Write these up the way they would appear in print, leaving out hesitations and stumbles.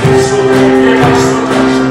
그 손에게 박수 다시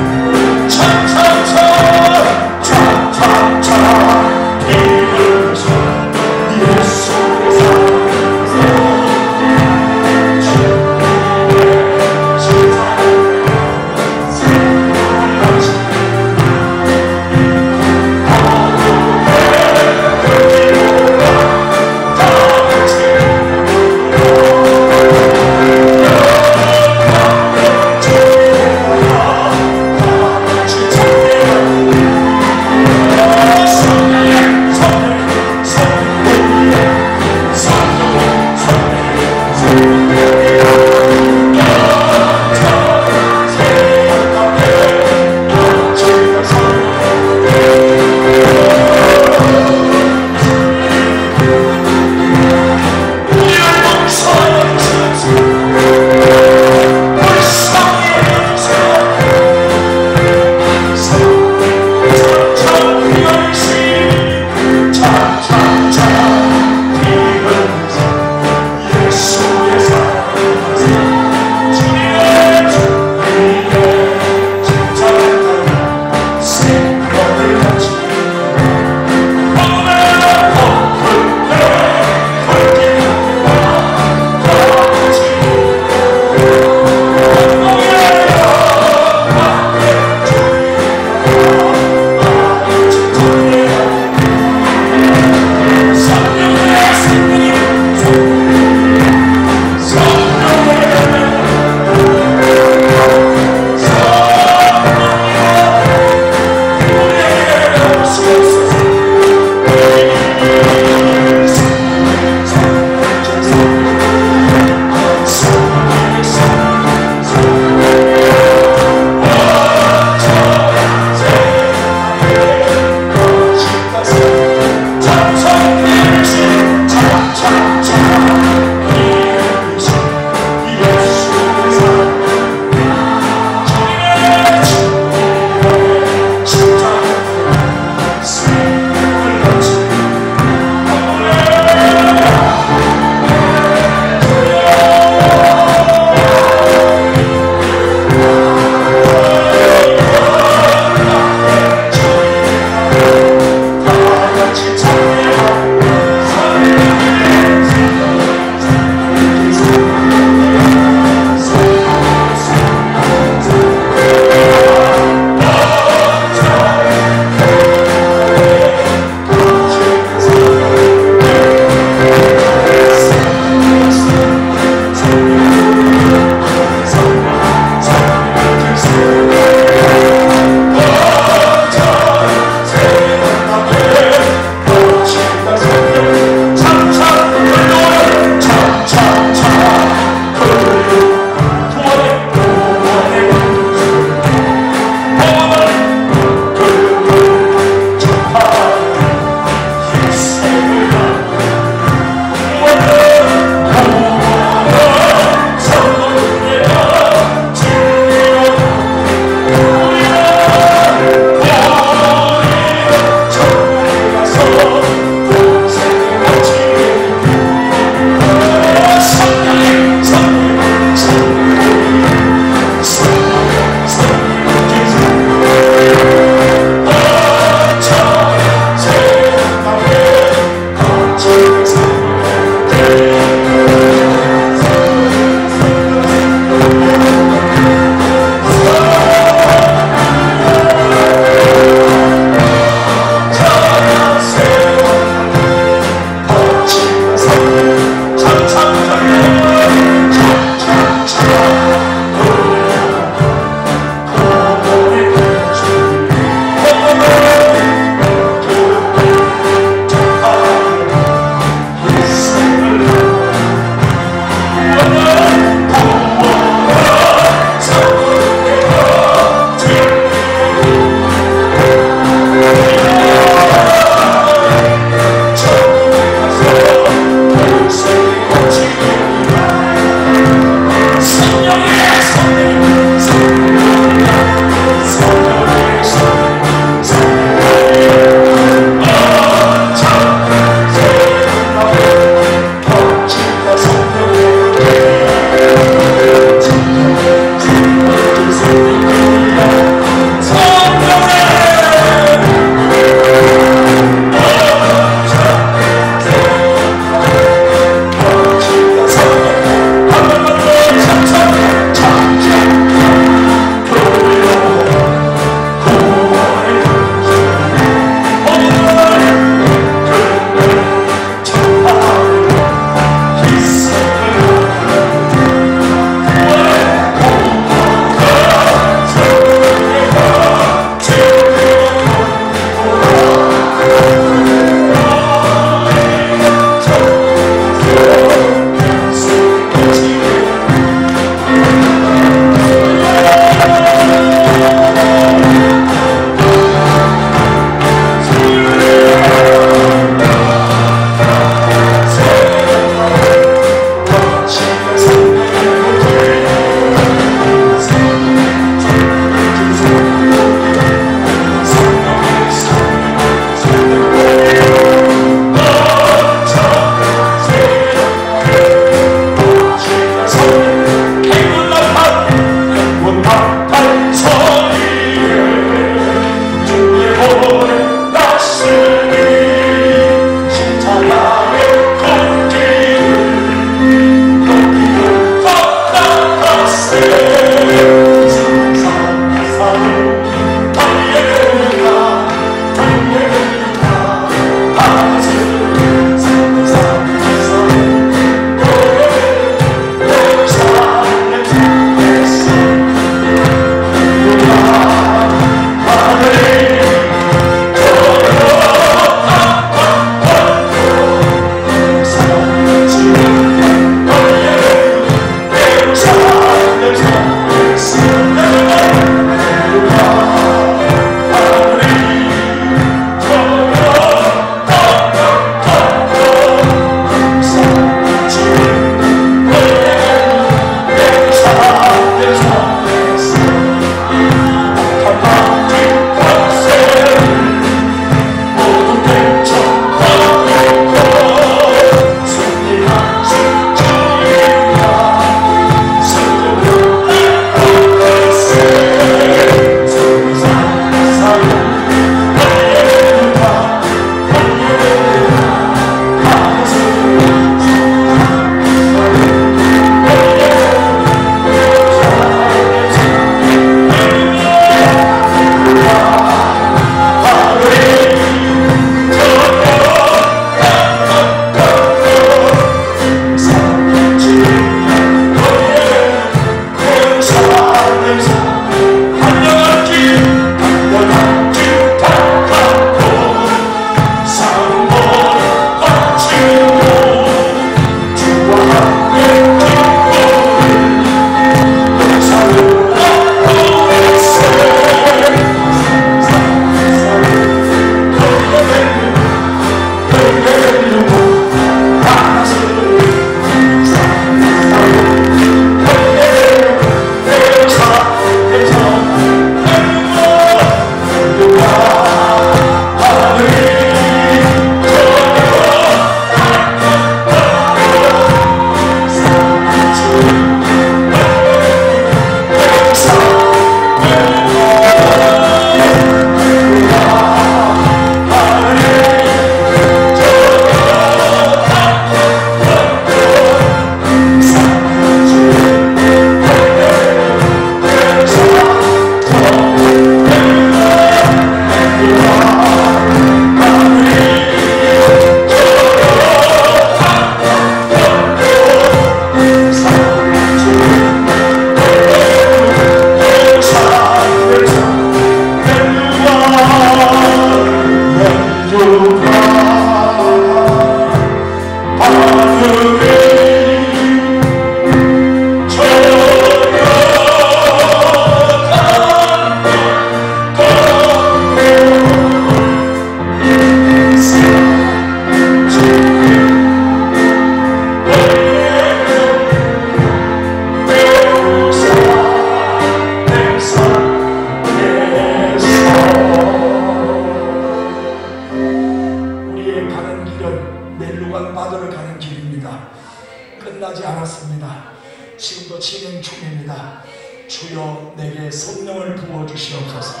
주여 내게 성령을 부어주시옵소서.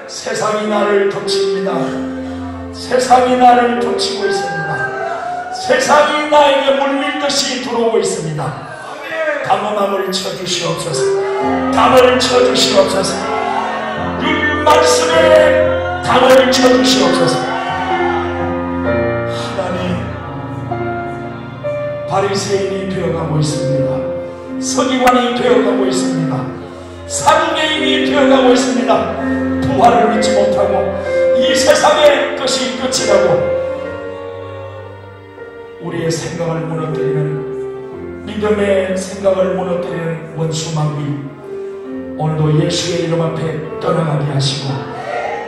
세상이 나를 덮칩니다. 세상이 나를 덮치고 있습니다. 세상이 나에게 물밀듯이 들어오고 있습니다. 담음함을 쳐주시옵소서. 담을 쳐주시옵소서. 율 말씀에 담을 쳐주시옵소서. 하나님, 바리새인이 되어가고 있습니다. 서기관이 되어가고 있습니다. 사두개인이 되어가고 있습니다. 부활을 믿지 못하고 이 세상의 것이 끝이라고 우리의 생각을 무너뜨리는, 믿음의 생각을 무너뜨리는 원수마귀, 오늘도 예수의 이름 앞에 떠나가게 하시고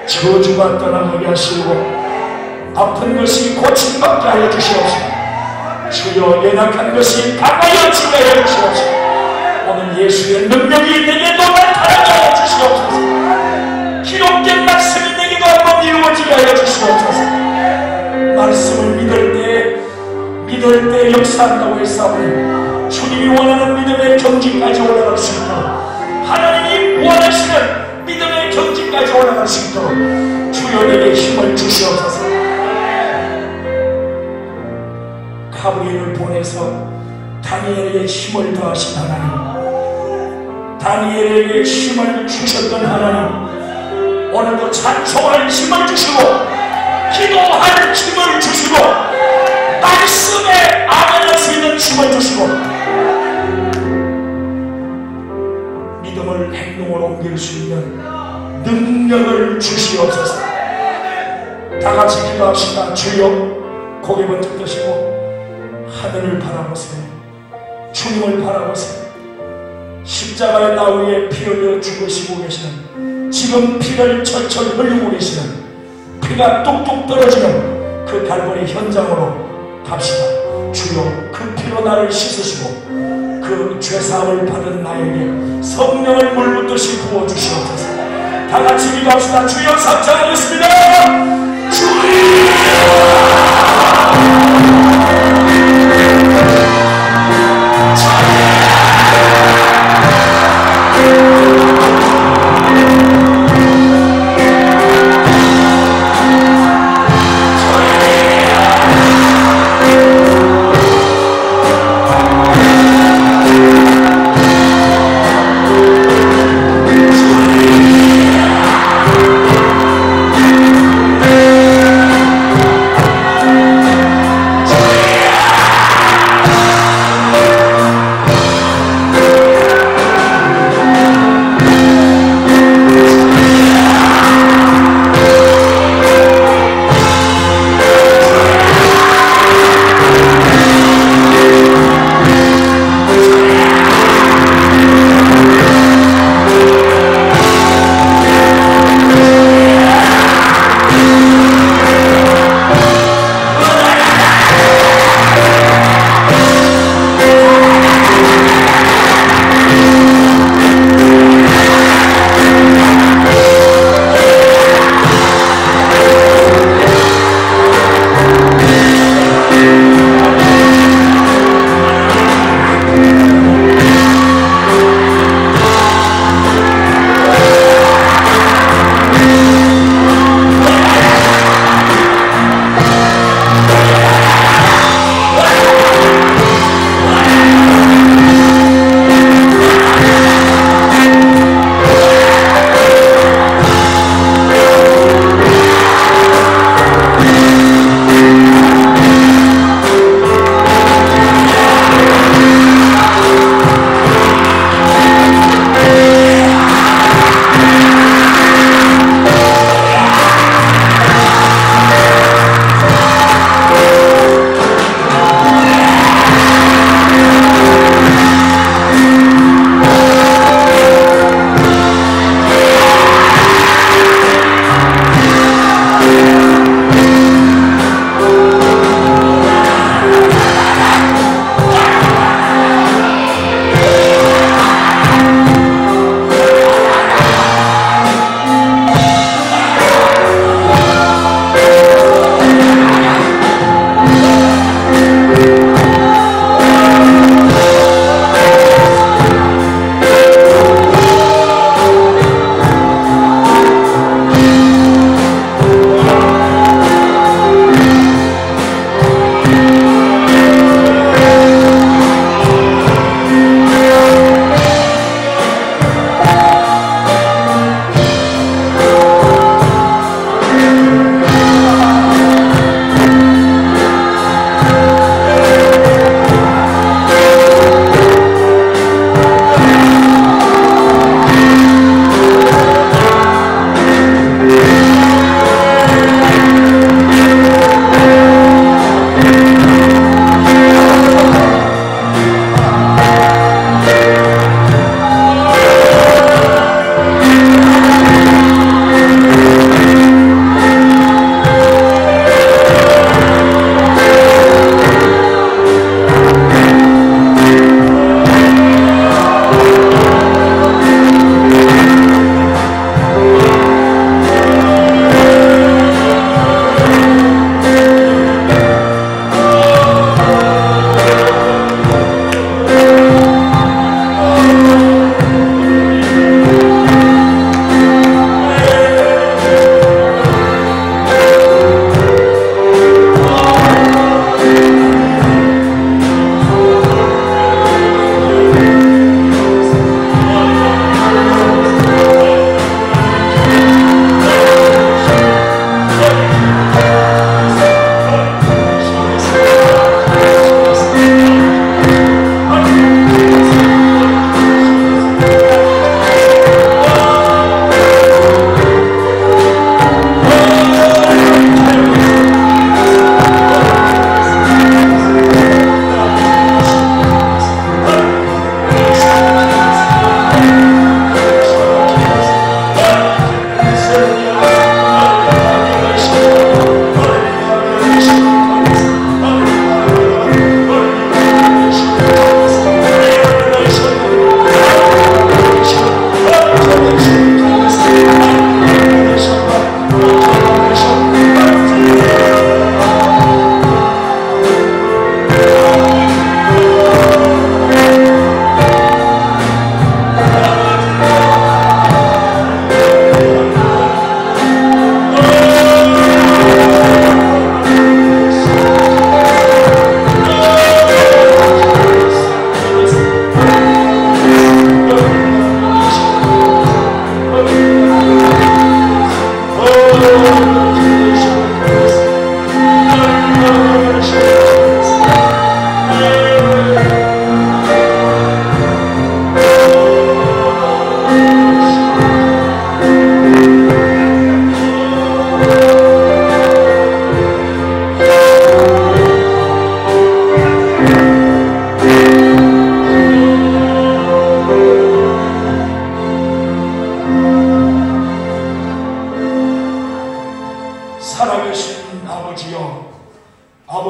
저주가 떠나가게 하시고 아픈 것이 고침받게 하여 주시옵소서. 주여 연약한 것이 강하여 지게 하여 주시옵소서. 오늘 예수의 능력이 내게도 나타나게 하여 주시옵소서. 기록된 말씀이 내게도 한번 이루어지게 하여 주시옵소서. 말씀을 믿을 때 역사한다고 했사오니 주님이 원하는 믿음의 경지까지 올라갈 수 있도록, 하나님이 원하시는 믿음의 경지까지 올라갈 수 있도록 주여 내게 힘을 주시옵소서. 가브리엘을 보내서 다니엘에게 힘을 더하신 하나님, 다니엘에게 힘을 주셨던 하나님, 오늘도 찬송할 힘을 주시고 기도할 힘을 주시고 말씀에 아멘할 수 있는 힘을 주시고 믿음을 행동으로 옮길 수 있는 능력을 주시옵소서. 다같이 기도합시다. 주여, 고개 번쩍 드시고 하늘을 바라보세요. 주님을 바라보세요. 십자가의 나위에 피 흘려 죽으시고 계시는, 지금 피를 철철 흘리고 계시는, 피가 뚝뚝 떨어지는 그 갈보리 현장으로 갑시다. 주여, 그 피로 나를 씻으시고 그 죄사함을 받은 나에게 성령을 물붓듯이 부어주시옵소서. 다같이 기도합시다. 주여, 삼창하겠습니다. 주여,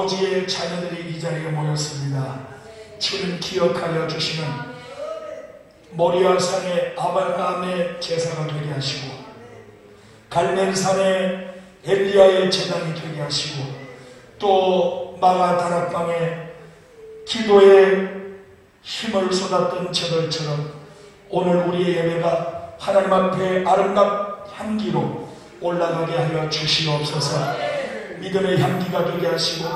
아버지의 자녀들이 이 자리에 모였습니다. 지금 기억하여 주시는 모리아산의 아브라함의 제사가 되게 하시고 갈멜산의 엘리야의 제단이 되게 하시고 또 마가 다락방에 기도에 힘을 쏟았던 저들처럼 오늘 우리의 예배가 하나님 앞에 아름답 향기로 올라가게 하여 주시옵소서. 믿음의 향기가 되게 하시고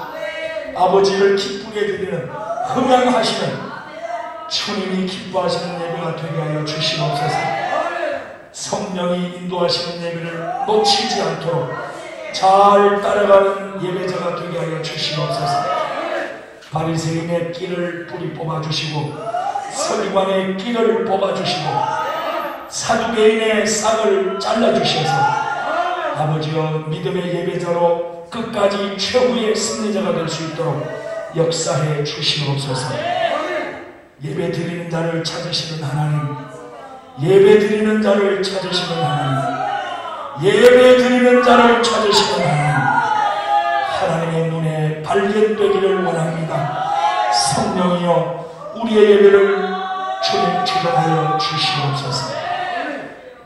아버지를 기쁘게 드리는 흥양하시는 주님이 기뻐하시는 예배가 되게 하여 주시옵소서. 성령이 인도하시는 예배를 놓치지 않도록 잘 따라가는 예배자가 되게 하여 주시옵소서. 바리새인의 끼를 뿌리 뽑아주시고 서기관의 끼를 뽑아주시고 사두개인의 싹을 잘라주셔서 아버지여 믿음의 예배자로 끝까지 최후의 승리자가 될 수 있도록 역사해 주시옵소서. 예배 드리는 자를 찾으시는 하나님, 예배 드리는 자를 찾으시는 하나님, 예배 드리는 자를 찾으시는 하나님, 하나님의 눈에 발견되기를 원합니다. 성령이여 우리의 예배를 주님 주관하여 주시옵소서.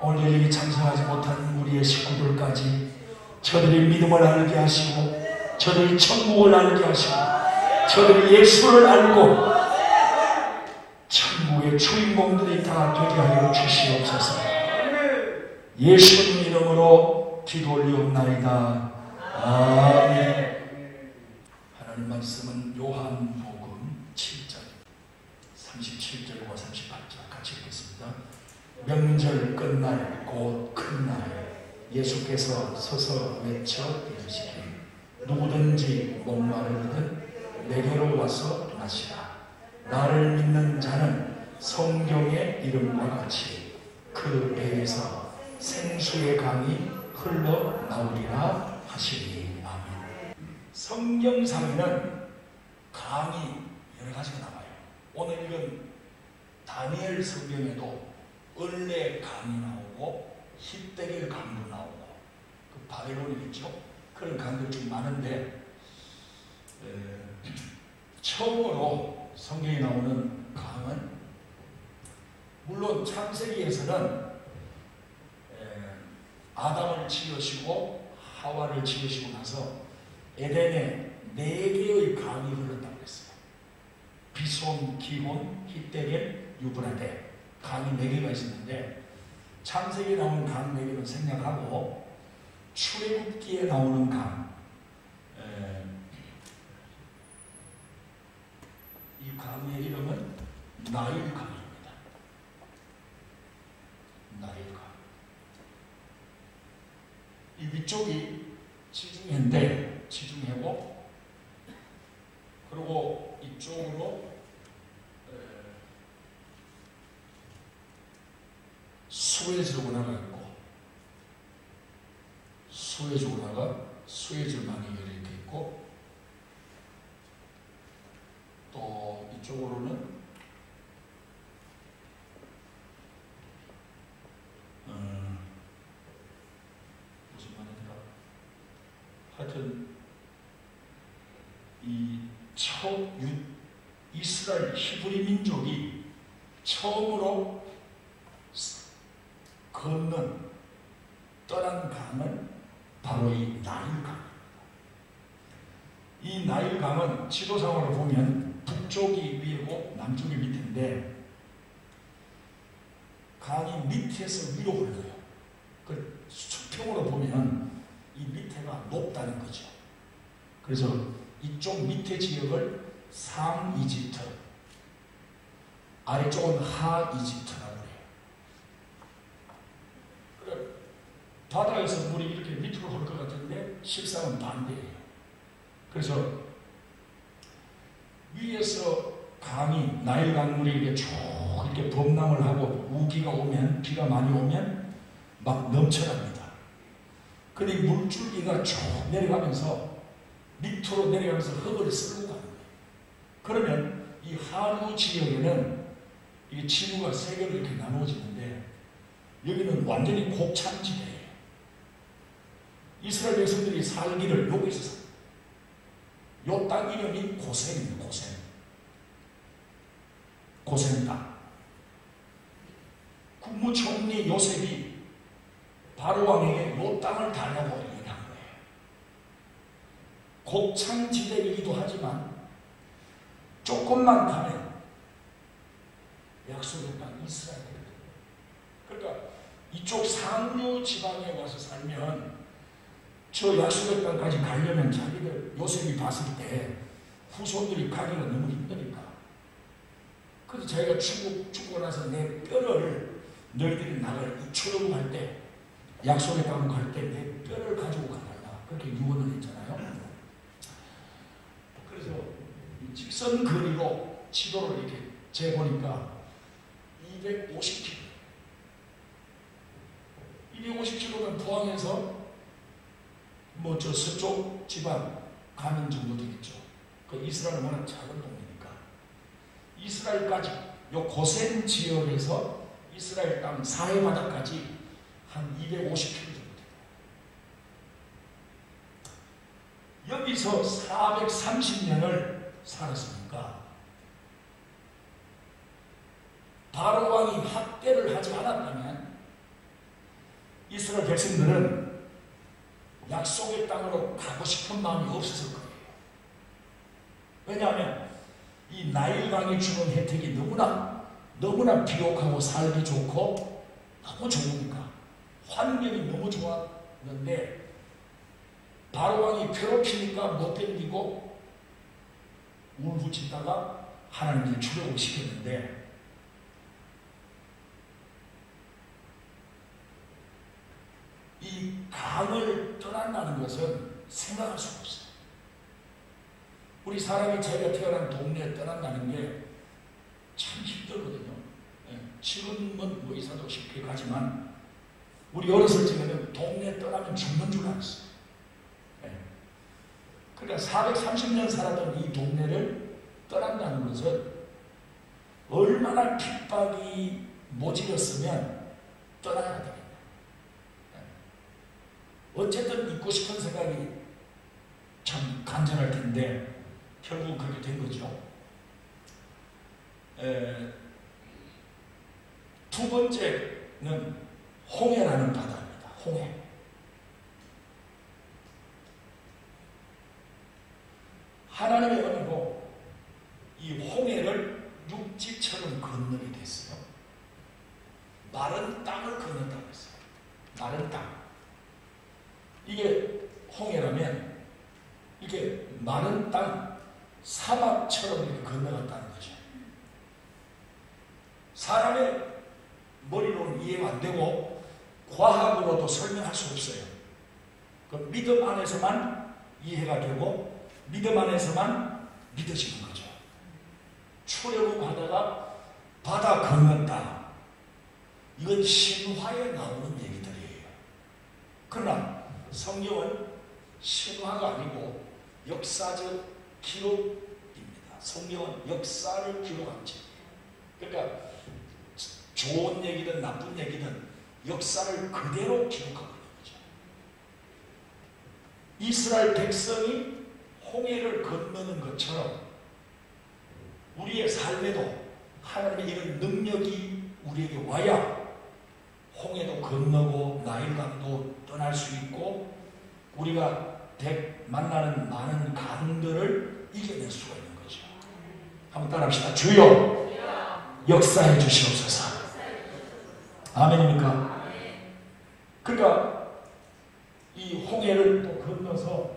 오늘 여기 참석하지 못한 우리의 식구들까지 저들이 믿음을 알게 하시고 저들이 천국을 알게 하시고 저들이 예수를 알고 천국의 주인공들이 다 되게 하여 주시옵소서. 예수님 이름으로 기도 올리옵나이다. 아멘. 하나님 말씀은 요한복음 7장 37절과 38절 같이 읽겠습니다. 명절 끝날 곧 큰 날 예수께서 서서 외쳐 이르시되 누구든지 목마르거든 내게로 와서 마시라. 나를 믿는 자는 성경의 이름과 같이 그 배에서 생수의 강이 흘러나오리라 하시니. 아멘. 성경상에는 강이 여러 가지가 나와요. 오늘 읽은 다니엘 성경에도 을레 강이 나오고 히데겔 강도 나오고 그 바벨론이 있죠. 그런 강들 좀 많은데 처음으로 성경에 나오는 강은 물론 창세기에서는 아담을 지으시고 하와를 지으시고 나서 에덴에 4개의 강이 흘렀다고 했어요. 비손, 기혼, 히데겔, 유브라데 강이 4개가 있었는데 창세기에 나오는 강 4개는 생략하고 출애굽기에 나오는 강, 이 강의 이름은 나일 강입니다. 나일 강. 이 위쪽이 지중해인데 지중해고 그리고 이쪽으로 수에즈 운하가 있고 수에즈 운하가 수에즈만이 이렇게 있고 또 이쪽으로는 무슨 말이더라. 하여튼 이 이스라엘 히브리 민족이 처음으로 건넌 떠난 강은 바로 이 나일강입니다. 이 나일강은 지도상으로 보면 북쪽이 위고 남쪽이 밑인데 강이 밑에서 위로 흘러요. 그 수평으로 보면 이 밑에가 높다는 거죠. 그래서 이쪽 밑에 지역을 상이집트, 아래쪽은 하이집트라고 해요. 그래, 바다에서 물이 이렇게 밑으로 흐를 것 같은데 실상은 반대예요. 그래서 위에서 강이 나일 강물이 이렇게 쭉 이렇게 범람을 하고 우기가 오면 비가 많이 오면 막 넘쳐납니다. 근데 이 물줄기가 쭉 내려가면서 밑으로 내려가면서 흙을 쓸고 가는 거예요. 그러면 이 하루 지역에는 이 지구가 3개로 이렇게 나누어지는데 여기는 완전히 곡창지대예요. 이스라엘 백성들이 살기를 여기서 요 땅 이름이 고센입니다. 고센 땅. 국무총리 요셉이 바로왕에게 요 땅을 달라고 얘기한 거예요. 곡창지대이기도 하지만 조금만 가면 약속의 땅 이스라엘이거든요. 그러니까 이쪽 상류 지방에 와서 살면 저 약속의 땅까지 가려면 자기들 요셉이 봤을 때 후손들이 가기가 너무 힘드니까, 그래서 자기가 죽고 나서 내 뼈를 너희들이 나를 출애굽할 때, 약속의 땅으로 갈 때 내 뼈를 가지고 가달라, 그렇게 유언을 했잖아요. 그래서 직선 거리로 지도를 이렇게 재보니까 250km. 250km면 포항에서 뭐 저 서쪽 지방 가는 정도 되겠죠. 그 이스라엘 워낙 작은 동네니까 이스라엘까지 요 고센 지역에서 이스라엘 땅 사해 바다까지 한 250km 정도 돼요. 여기서 430년을 살았으니까 바로 왕이 학대를 하지 않았다면 이스라엘 백성들은 약속의 땅으로 가고 싶은 마음이 없었을 거예요. 왜냐하면 이 나일강이 주는 혜택이 너무나 비옥하고 살기 좋고 너무 좋으니까, 환경이 너무 좋았는데 바로왕이 괴롭히니까 못 견디고 울부짖다가 하나님께 출애굽을 시켰는데, 이 강을 떠난다는 것은 생각할 수가 없어요. 우리 사람이 자기가 태어난 동네에 떠난다는 게 참 힘들거든요. 지금은 뭐 이사도 쉽게 가지만 우리 어렸을 적에는 동네 떠나면 죽는 줄 알았어요. 그러니까 430년 살았던 이 동네를 떠난다는 것은 얼마나 핍박이 모질었으면 떠나야 되겠다. 어쨌든 있고 싶은 생각이 참 간절할 텐데 결국 그렇게 된 거죠. 두 번째는 홍해라는 바다입니다. 홍해. 하나님의 은혜로 이 홍해를 육지처럼 건너게 됐어요. 마른 땅을 건넌다고 했어요. 마른 땅. 이게 홍해라면 이게 마른 땅, 사막처럼 이렇게 건너갔다는 거죠. 사람의 머리로는 이해가 안 되고 과학으로도 설명할 수 없어요. 그 믿음 안에서만 이해가 되고 믿음 안에서만 믿어지는 거죠. 출애굽하다가 바다 건넜다. 이건 신화에 나오는 얘기들이에요. 그러나 성경은 신화가 아니고 역사적 기록입니다. 성경은 역사를 기록한 책이에요. 그러니까 좋은 얘기든 나쁜 얘기든 역사를 그대로 기록하고 있는 거죠. 이스라엘 백성이 홍해를 건너는 것처럼 우리의 삶에도 하나님의 이런 능력이 우리에게 와야 홍해도 건너고 나일강도 떠날 수 있고 우리가 만나는 많은 강들을 이겨낼 수가 있는 거죠. 한번 따라합시다. 주여 역사해 주시옵소서. 아멘입니까? 그러니까 이 홍해를 또 건너서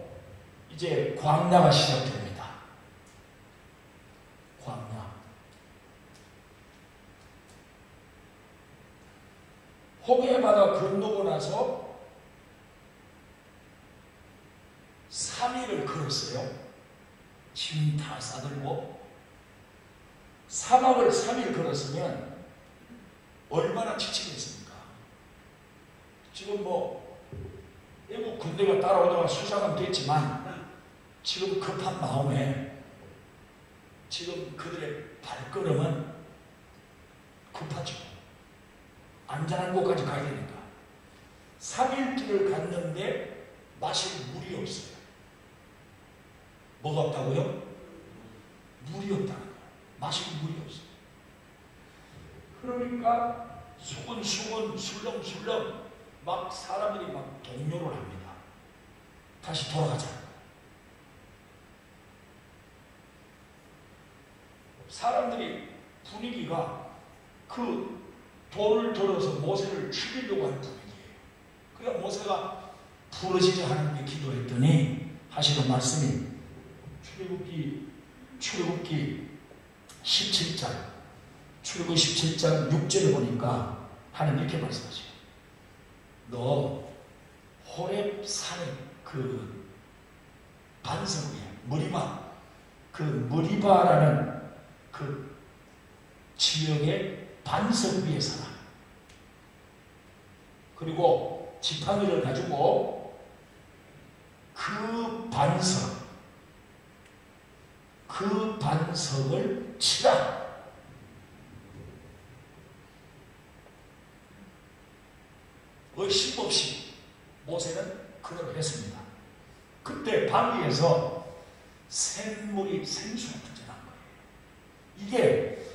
이제 광야가 시작됩니다. 광야. 홍해바다 건너고 나서 3일을 걸었어요. 짐 다 싸들고 사막을 3일 걸었으면 얼마나 지치겠습니까? 지금 뭐 외국 군대가 따라오다가 수상은 됐지만 지금 급한 마음에 지금 그들의 발걸음은 급하죠. 안전한 곳까지 가야 되니까 3일 길을 갔는데 마실 물이 없어요. 뭐가 없다고요? 물이 없다는 거예요. 마실 물이 없어요. 그러니까 수근수근 술렁술렁 막 사람들이 막 동요를 합니다. 다시 돌아가자. 사람들이 분위기가 그 돌을 들어서 모세를 죽이려고 하는 분위기예요. 그러니까 모세가 부르짖어 하나님께 기도했더니 하시는 말씀이 출애굽기 17장 6절을 보니까 하나님 이렇게 말씀하셔요. 너 호렙 산의 그 반석 위에 머리바라는 그 지역의 반석 위에 서라. 그리고 지팡이를 가지고 그 반석을 치라. 의심 없이 모세는 그대로 했습니다. 그때 바위에서 생수가 터져난 거예요. 이게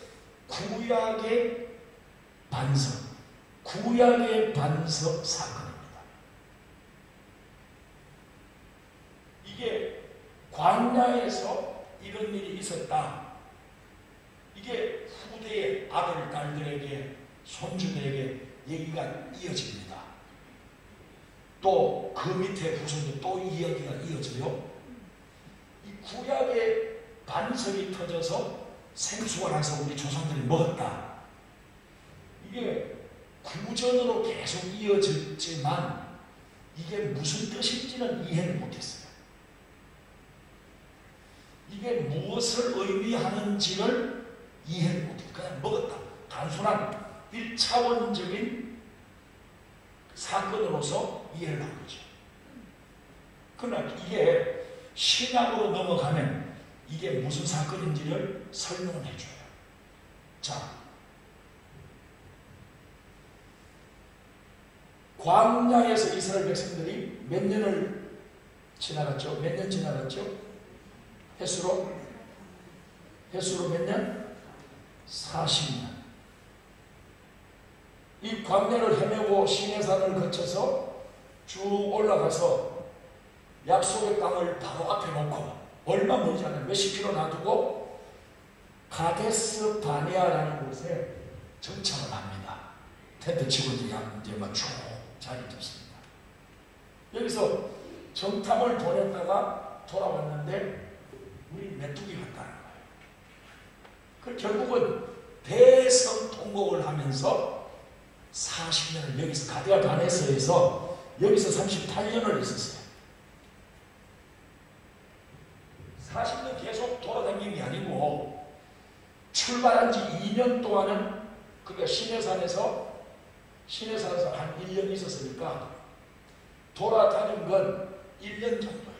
구약의 반석 사건입니다. 이게 광야에서 이런 일이 있었다. 이게 후대의 아들, 딸들에게, 손주들에게 얘기가 이어집니다. 또 그 밑에 후손도 또 이야기가 이어져요. 이 구약의 반석이 터져서 생수가 나서 우리 조상들이 먹었다. 이게 구전으로 계속 이어졌지만 이게 무슨 뜻인지는 이해를 못했어요. 이게 무엇을 의미하는지를 이해를 못했어요. 그냥 먹었다. 단순한 1차원적인 사건으로서 이해를 한 거죠. 그러나 이게 신약으로 넘어가면 이게 무슨 사건인지를 설명을 해줘요. 자, 광야에서 이스라엘 백성들이 몇 년을 지나갔죠? 몇 년 지나갔죠? 횟수로 몇 년? 40년. 이 광야를 헤매고 시내산을 거쳐서 쭉 올라가서 약속의 땅을 바로 앞에 놓고 얼마 멀지 않아요. 몇십 킬로 놔두고 가데스 바네아라는 곳에 정착을 합니다. 텐트 치고 이제 막 쭉 자리 잡습니다. 여기서 정탐을 보냈다가 돌아왔는데 우리 메뚜기 같다는 거예요. 그 결국은 대성 통곡을 하면서 40년을 여기서 가데아 바네스에서 여기서 38년을 있었어요. 40년 계속 돌아다니는 게 아니고 출발한 지 2년 동안은 그러니까 시내산에서 한 1년 있었으니까 돌아다닌 건 1년 정도예요.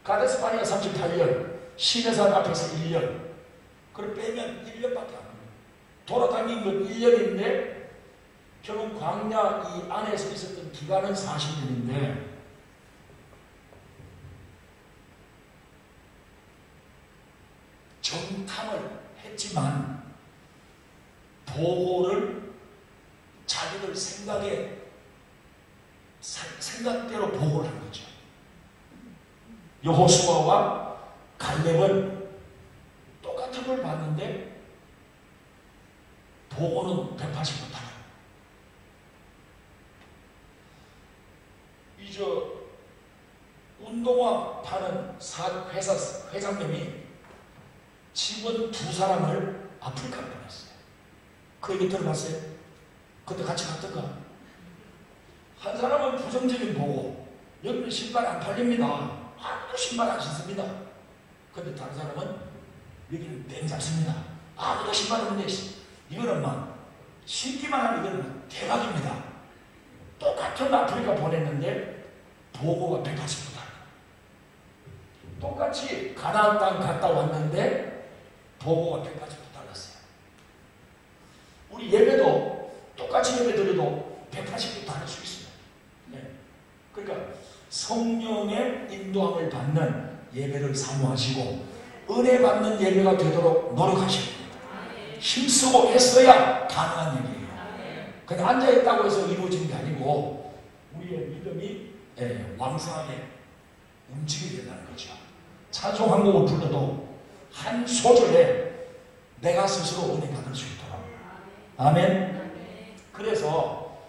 가데스 바네아 38년, 시내산 앞에서 1년. 그걸 빼면 1년밖에 안 돼요. 돌아다닌 건 1년인데 결국 광야 이 안에서 있었던 기간은 40년인데 정탐을 했지만 보고를 자기들 생각대로 보고를 한 거죠. 여호수아와 갈렙은 똑같은 걸 봤는데 보고는 180도 달라요. 운동화 파는 회장님이 직원 2사람을 아프리카로 보냈어요. 그 얘기 들어봤어요? 그때 같이 갔던가? 한 사람은 부정적인 보고, 여기는 신발 안 팔립니다. 아무도 신발 안 신습니다. 근데 다른 사람은 여기는 땡잡습니다. 아무도 신발 없는데 이거는 막 신기만 하면 이거는 대박입니다. 똑같은 아프리카 보냈는데 보고가 180도 달라요. 똑같이 가나안 땅 갔다 왔는데 보고가 180도 달랐어요. 우리 예배도 똑같이 예배 드려도 180도 다를 수 있어요. 네. 그러니까 성령의 인도함을 받는 예배를 사모하시고 은혜 받는 예배가 되도록 노력하셔야 됩니다. 힘쓰고 애써야 가능한 얘기예요. 그냥 앉아있다고 해서 이루어지는 게 아니고 우리의 믿음이 왕성하게 움직이게 된다는 거죠. 찬송 한 곡을 불러도 한 소절에 내가 스스로 은혜 받을 수 있도록. 아멘. 그래서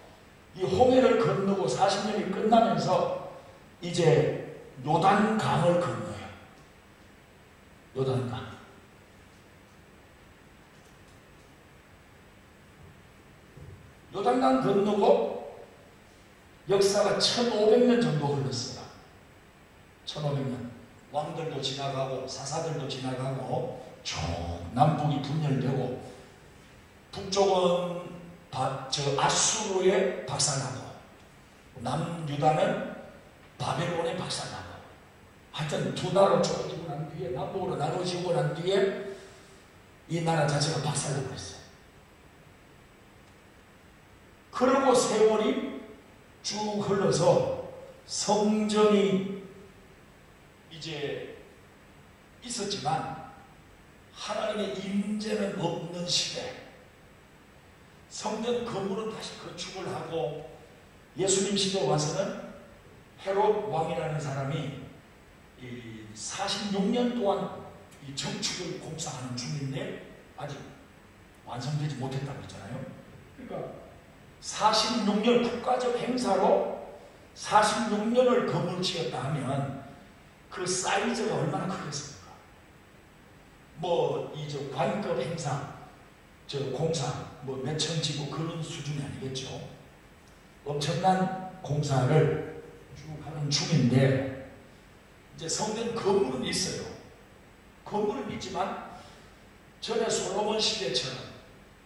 이 홍해를 건너고 40년이 끝나면서 이제 요단강을 건너요. 요단강. 요단강 건너고 역사가 1500년 정도 흘렀어요. 1500년. 왕들도 지나가고 사사들도 지나가고 쭉 남북이 분열되고 북쪽은 아수르에 박살나고 남유다는 바벨론에 박살나고 하여튼 두 나라로 쪼개지고 난 뒤에 남북으로 나눠지고 난 뒤에 이 나라 자체가 박살나고 있어요. 그리고 세월이 쭉 흘러서 성전이 이제 있었지만 하나님의 임재는 없는 시대. 성전 건물은 다시 건축을 하고 예수님 시대에 와서는 헤롯 왕이라는 사람이 46년 동안 이 정축을 공사하는 중인데 아직 완성되지 못했다고 했잖아요. 그러니까 46년 국가적 행사로 46년을 건물 지었다 하면 그 사이즈가 얼마나 크겠습니까? 이 관급 행사, 공사, 몇천 지구 그런 수준이 아니겠죠. 엄청난 공사를 쭉 하는 중인데 이제 성전 건물은 있어요. 건물은 있지만 전에 솔로몬 시대처럼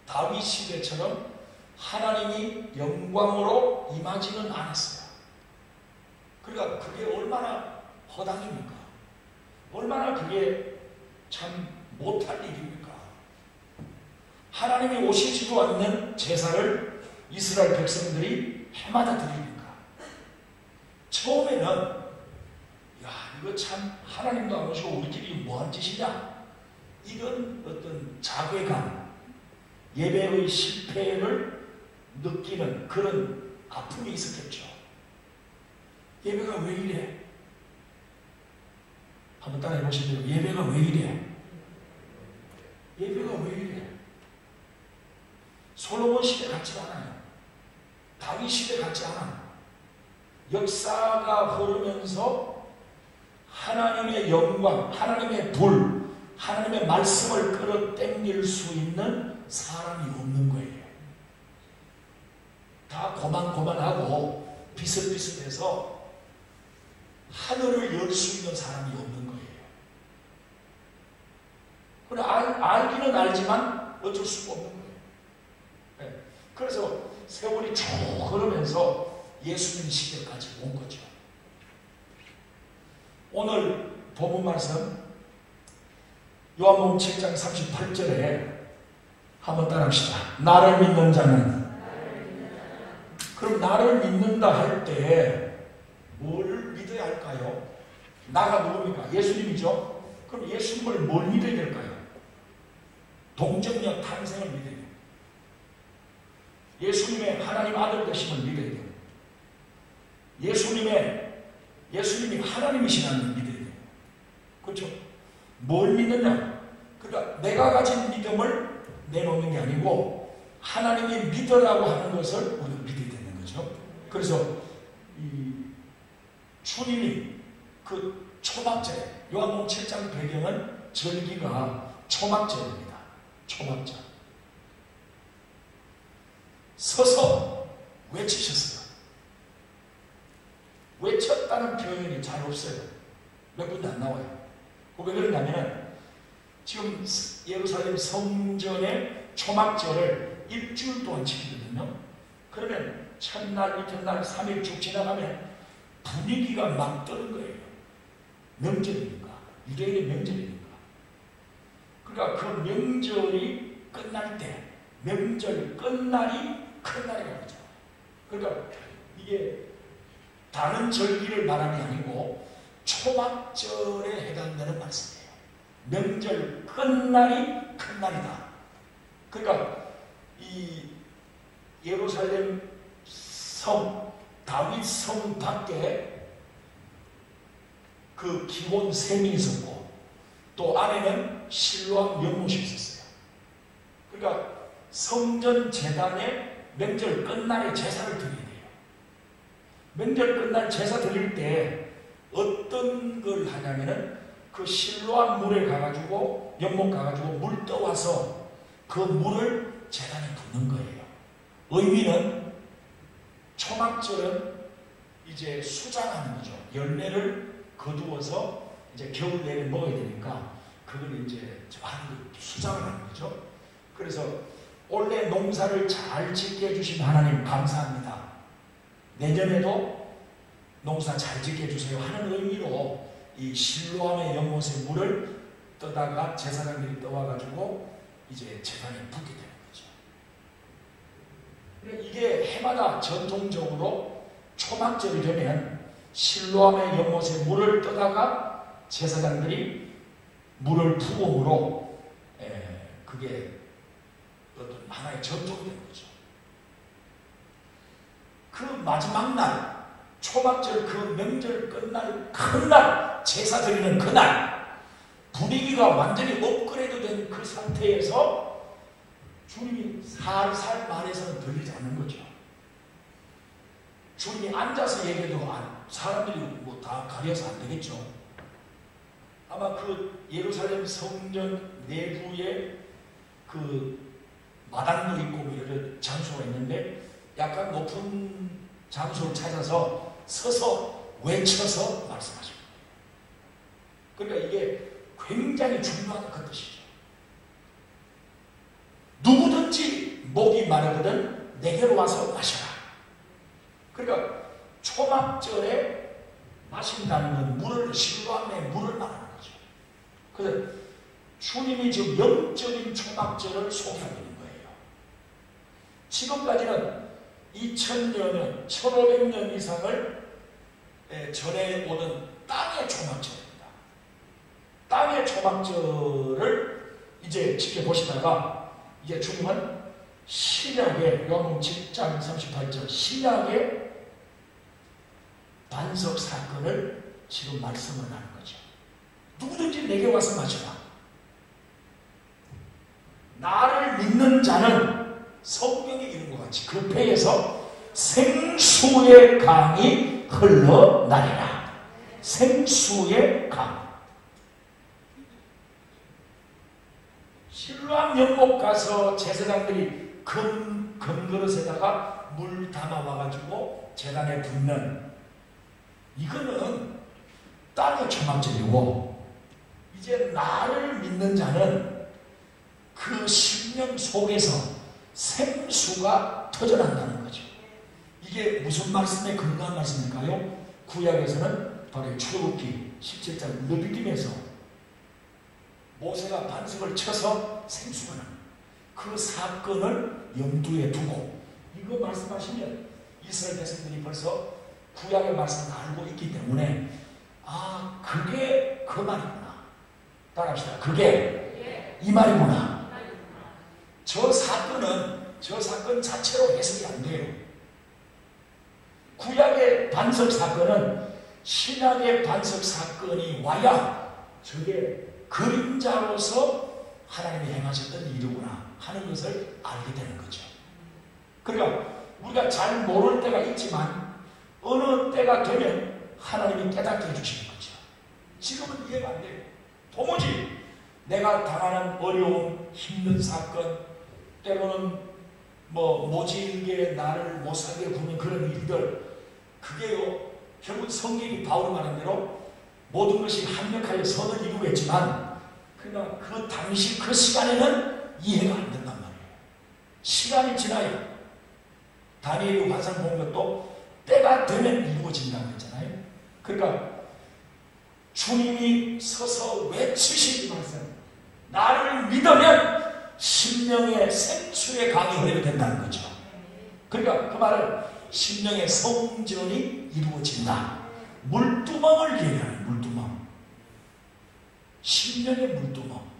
다윗 시대처럼 하나님이 영광으로 임하지는 않았어요. 그러니까 그게 얼마나 허당입니까? 얼마나 그게 참 못할 일입니까? 하나님이 오시지도 않는 제사를 이스라엘 백성들이 해마다 드립니까? 처음에는 이거 참 하나님도 안 오시고 우리끼리 뭐한 짓이냐? 이런 어떤 자괴감, 예배의 실패를 느끼는 그런 아픔이 있었겠죠. 예배가 왜 이래? 한번 따라해 보시면 예배가 왜 이래? 예배가 왜 이래? 솔로몬 시대 같지 않아요. 다윗 시대 같지 않아. 역사가 흐르면서 하나님의 영광, 하나님의 불, 하나님의 말씀을 끌어당길 수 있는 사람이 없는 거예요. 다 고만고만하고 비슷비슷해서 하늘을 열 수 있는 사람이 없는 거예요. 그래, 알기는 알지만 어쩔 수가 없는 거예요. 네. 그래서 세월이 쭉 흐르면서 예수님 시대까지 온 거죠. 오늘 본문 말씀 요한복음 7장 38절에 한번 따라합시다. 나를 믿는 자는 그럼 나를 믿는다 할 때 뭘 믿어야 할까요? 나가 누굽니까? 예수님이죠. 그럼 예수님을 뭘 믿어야 될까요? 동정녀 탄생을 믿어야 돼요. 예수님의 하나님 아들 되심을 믿어야 돼요. 예수님이 하나님이시라는 믿어야 돼요. 그렇죠? 뭘 믿느냐? 그러니까 내가 가진 믿음을 내놓는 게 아니고 하나님이 믿으라고 하는 것을 우리가 믿어야 되는 거죠. 그래서 주님이 그 초막절, 요한복음 7장 배경은 절기가 초막절입니다. 초막절. 서서 외치셨어요. 외쳤다는 표현이 잘 없어요. 몇 군데 안 나와요. 왜 그러냐면 지금 예루살렘 성전의 초막절을 일주일 동안 지키거든요. 그러면 첫날, 이튿날, 3일 쭉 지나가면 분위기가 막 뜨는 거예요. 명절이니까. 유대인의 명절이니까. 그러니까 그 명절이 끝날 때 명절 끝날이 큰 날이라고 하죠. 그러니까 이게 다른 절기를 말하는 게 아니고 초막절에 해당되는 말씀이에요. 명절 끝날이 큰 날이다. 그러니까 이 예루살렘 성, 다윗 성 밖에 그 기본 셈이 있었고 또 안에는 실로암 연못이 있었어요. 그러니까 성전 제단에 명절 끝날에 제사를 드려야 돼요. 명절 끝날 제사 드릴 때 어떤 걸 하냐면은 그 실로암 물에 가가지고 연못 가가지고 물 떠와서 그 물을 제단에 붓는 거예요. 의미는 초막절은 이제 수장하는 거죠. 열매를 거두어서 이제 겨울 내내 먹어야 되니까 그걸 이제 수장을 하는 거죠. 그래서 올해 농사를 잘 짓게 해주신 하나님 감사합니다. 내년에도 농사 잘 짓게 해주세요 하는 의미로 이 실로암의 연못의 물을 떠다가 제사장들이 떠와가지고 이제 제단에 붓게 되는 거죠. 이게 해마다 전통적으로 초막절이 되면 실로암의 연못에 물을 떠다가 제사장들이 물을 부음으로 그게 어떤 하나의 전통이 되는 거죠. 그 마지막 날 초막절 그 명절 끝날 큰 날 제사 드리는 그날 분위기가 완전히 업그레이드 된 그 상태에서 주님이 살살 말해서는 들리지 않는 거죠. 주님이 앉아서 얘기해도 사람들이 뭐 다 가려서 안 되겠죠. 아마 그 예루살렘 성전 내부에 그 마당도 있고 뭐 여러 장소가 있는데 약간 높은 장소를 찾아서 서서 외쳐서 말씀하십니다. 그러니까 이게 굉장히 중요한 그 뜻이죠. 누구든지 목이 마르거든 내게로 와서 마셔라. 그러니까 초막절에 마신다는 건 물을 실로암에 물을 말하는 거죠. 그래서 주님이 지금 영적인 초막절을 소개하고 있는 거예요. 지금까지는 2000여 년, 1500년 이상을 전해 오는 땅의 초막절입니다. 땅의 초막절을 이제 지켜보시다가 이제 주님은 신약의 요한복음 7장 38절 신약의 반석 사건을 지금 말씀을 하는 거죠. 누구든지 내게 와서 마셔라. 나를 믿는 자는 성경에 이른 것 같이 그 배에서 생수의 강이 흘러나리라. 생수의 강. 실로암 연못 가서 제사장들이 금그릇에다가 물 담아와가지고 제단에 붓는 이거는 땅의 초막절이고 이제 나를 믿는 자는 그 신령 속에서 생수가 터져난다는 거죠. 이게 무슨 말씀에 근거한 말씀일까요? 구약에서는 바로 출애굽기 17장 르비딤에서 모세가 반석을 쳐서 생수가 납니다. 그 사건을 염두에 두고 이거 말씀하시면 이스라엘 백성들이 벌써 구약의 말씀을 알고 있기 때문에 그게 그 말이구나. 따라합시다. 그게 이 말이구나. 저 사건 자체로 해석이 안 돼요. 구약의 반석 사건은 신약의 반석 사건이 와야 저게 그림자로서 하나님이 행하셨던 일이구나 하는 것을 알게 되는 거죠. 그러니까 우리가 잘 모를 때가 있지만 어느 때가 되면 하나님이 깨닫게 해주시는 거죠. 지금은 이해가 안 돼요. 도무지 내가 당하는 어려움, 힘든 사건, 때로는 모질게 나를 못 살게 구는 그런 일들, 그게요 결국 성경이 바울이 말한 대로 모든 것이 합력하여 선을 이루겠지만 그러나 그 당시 그 시간에는 이해가 안 된단 말이에요. 시간이 지나요. 다니엘이 환상 본 것도 때가 되면 이루어진다고 했잖아요. 그러니까 주님이 서서 외치신 말씀, 나를 믿으면 심령의 생수의 강이 흐르게 된다는 거죠. 그러니까 그 말은 심령의 성전이 이루어진다. 물두멍을 얘기하는 물두멍. 심령의 물두멍.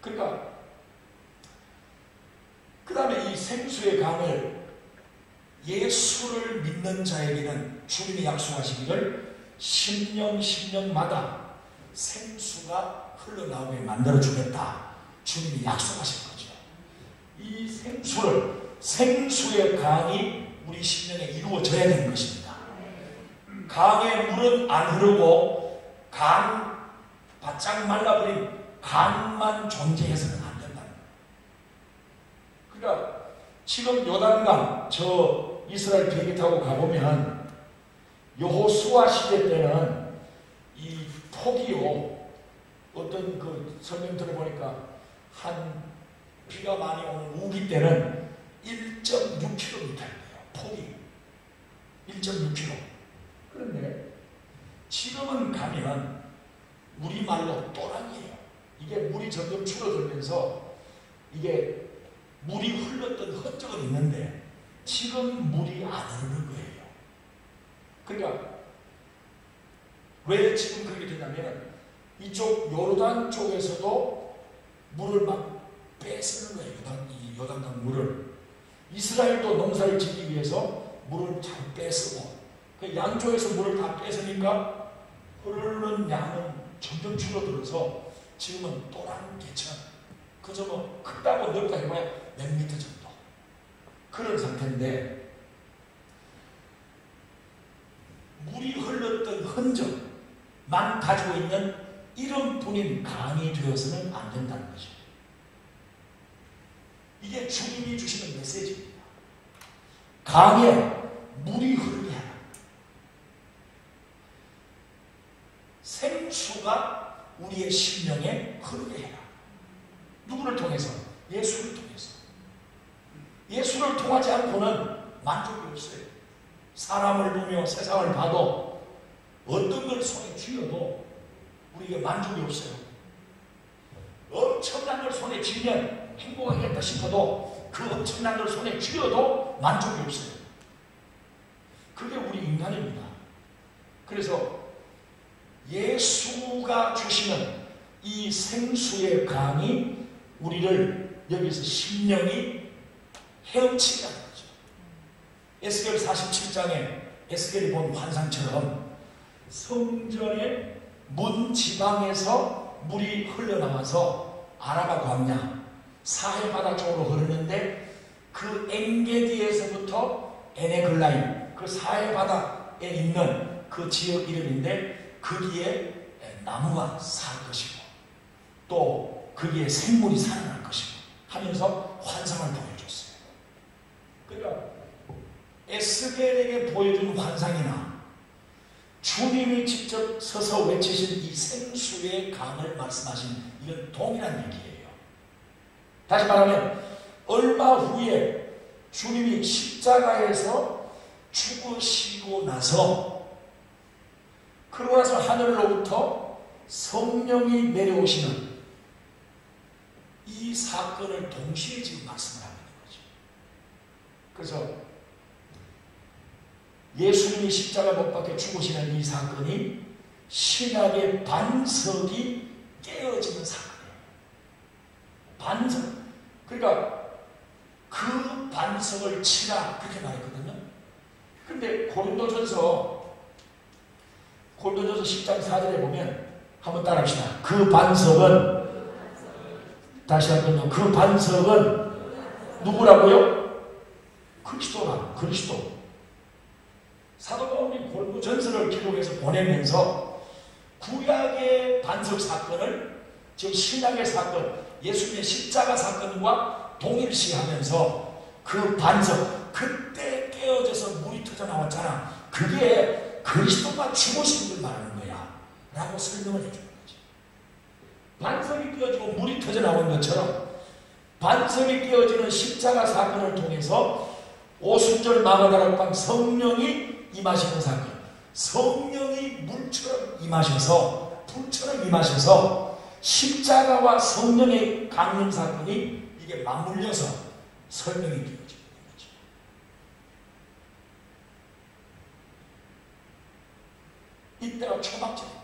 그러니까 그 다음에 이 생수의 강을 예수를 믿는 자에게는 주님이 약속하시기를 심령마다 생수가 흘러나오게 만들어주겠다. 주님이 약속하신 거죠. 이 생수의 강이 우리 심령에 이루어져야 되는 것입니다. 강의 물은 안 흐르고 강 바짝 말라버린 강만 존재해서는 안 된다. 그러니까 지금 요단강 저 이스라엘 비행기 타고 가보면 여호수아 시대 때는 이 폭이요, 어떤 그 설명 들어보니까 한 비가 많이 오는 우기 때는 1.6km예요. 폭이 1.6km. 그런데 지금은 가면 우리말로 또랑이에요. 이게 물이 점점 줄어들면서 이게 물이 흘렀던 흔적은 있는데 지금 물이 안 흐르는 거예요. 그러니까 왜 지금 그렇게 되냐면 이쪽 요르단 쪽에서도 물을 막 빼쓰는 거예요. 이 요단강 물을. 이스라엘도 농사를 짓기 위해서 물을 잘 빼쓰고 그 양쪽에서 물을 다 빼쓰니까 흐르는 양은 점점 줄어들어서 지금은 또랑 개천, 그저 뭐 크다고 넓다 해봐야 몇 미터 정도 그런 상태인데 물이 흘렀던 흔적만 가지고 있는 이름뿐인 강이 되어서는 안 된다는 거죠. 이게 주님이 주시는 메시지입니다. 강에 물이 흐르게 하라. 생수가 우리의 심령에 흐르게 해라. 누구를 통해서? 예수를 통해서. 예수를 통하지 않고는 만족이 없어요. 사람을 보며 세상을 봐도 어떤 걸 손에 쥐어도 우리에게 만족이 없어요. 엄청난 걸 손에 쥐면 행복하겠다 싶어도 그 엄청난 걸 손에 쥐어도 만족이 없어요. 그게 우리 인간입니다. 그래서 예수가 주시는 이 생수의 강이 우리를 여기서 심령이 헤엄치게 하는 거죠. 에스겔 47장에 에스겔이 본 환상처럼 성전의 문 지방에서 물이 흘러나와서 아라바 광야 사해바다 쪽으로 흐르는데 그 엔게디에서부터 에네글라임 그 사해바다에 있는 그 지역 이름인데 거기에 나무가 살 것이고 또 거기에 생물이 살아날 것이고 하면서 환상을 보여줬어요. 그러니까 에스겔에게 보여준 환상이나 주님이 직접 서서 외치신 이 생수의 강을 말씀하신 이건 동일한 얘기예요. 다시 말하면 얼마 후에 주님이 십자가에서 죽으시고 나서 그러고 나서 하늘로부터 성령이 내려오시는 이 사건을 동시에 지금 말씀을 하고 있는 거죠. 그래서 예수님이 십자가 못 박혀 죽으시는 이 사건이 신약의 반석이 깨어지는 사건이에요. 반석. 그러니까 그 반석을 치라 그렇게 말했거든요. 근데 고린도전서 10장 4절에 보면 한번 따라합시다. 그 반석은 다시 한번요. 그 반석은 누구라고요? 그리스도라. 그리스도. 사도 바울이 고린도전서를 기록해서 보내면서 구약의 반석 사건을 지금 신약의 사건, 예수님의 십자가 사건과 동일시하면서 그 반석, 그때 깨어져서 물이 터져 나왔잖아. 그게 그리스도가 죽으신 걸 말하는 거야 라고 설명을 해주는 거지. 반석이 깨어지고 물이 터져 나온 것처럼 반석이 깨어지는 십자가 사건을 통해서 오순절 마가다락방 성령이 임하시는 사건, 성령이 물처럼 임하셔서 불처럼 임하셔서 십자가와 성령의 강림 사건이 이게 맞물려서 설명이 되어지는 거죠. 이때가 초막절입니다.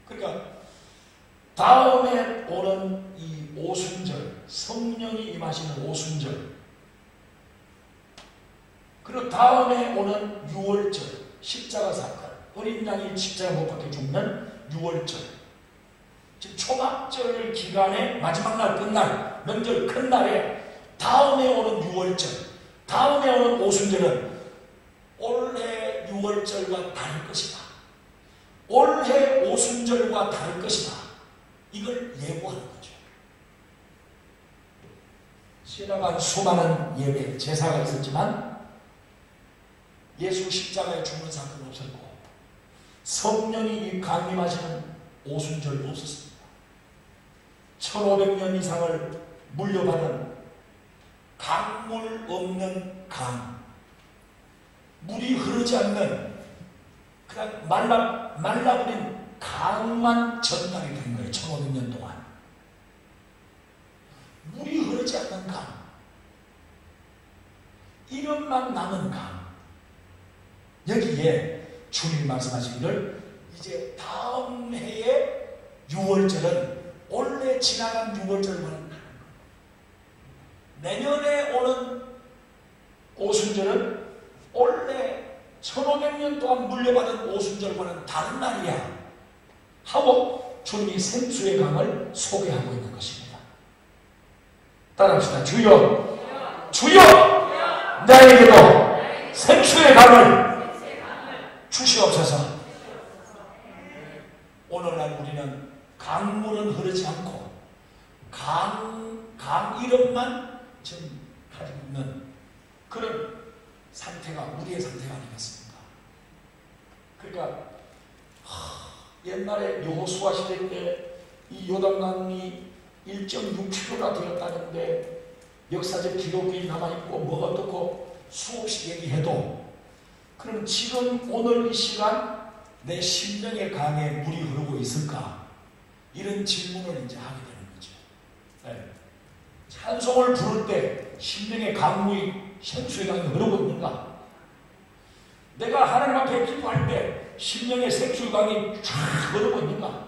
그러니까 다음에 오는 이 오순절, 성령이 임하시는 오순절, 그리고 다음에 오는 유월절, 십자가 사건, 어린 양이 십자가 못 박혀 죽는 유월절, 지금 초막절 기간의 마지막 날, 끝날, 명절 큰 날에 다음에 오는 유월절, 다음에 오는 오순절은 올해 유월절과 다를 것이다. 올해 오순절과 다를 것이다. 이걸 예고하는 거죠. 지나간 수많은 예배, 제사가 있었지만 예수 십자가에 죽는 사건은 없었고 성령이 강림하시는 오순절도 없었습니다. 1500년 이상을 물려받은 강물 없는 강, 물이 흐르지 않는 그냥 말라버린 강만 전달이 된 거예요. 1500년 동안 물이 흐르지 않는 강, 이름만 남은 강, 여기에 주님이 말씀하시기를 이제 다음 해의 유월절은 원래 지나간 유월절과는 다른 거예요. 내년에 오는 오순절은 원래 1500년 동안 물려받은 오순절과는 다른 날이야 하고 주님이 생수의 강을 소개하고 있는 것입니다. 따라합시다. 주여, 주여, 나에게도 생수의 강을 주시옵소서. 오늘날 우리는 강물은 흐르지 않고 강 이름만 지금 가지고 있는 그런 상태가 우리의 상태가 아니겠습니까? 그러니까 옛날에 여호수아 시대 때 이 요단강이 1.6km가 되었다는데 역사적 기록이 남아있고 뭐가 어떻고 수없이 얘기해도 그럼 지금 오늘 이 시간 내 심령의 강에 물이 흐르고 있을까? 이런 질문을 이제 하게 되는 거죠. 네. 찬송을 부를 때 심령의 강물이 생수의 강이 흐르고 있는가? 내가 하나님 앞에 기도할 때 심령의 생수의 강이 쫙 흐르고 있는가?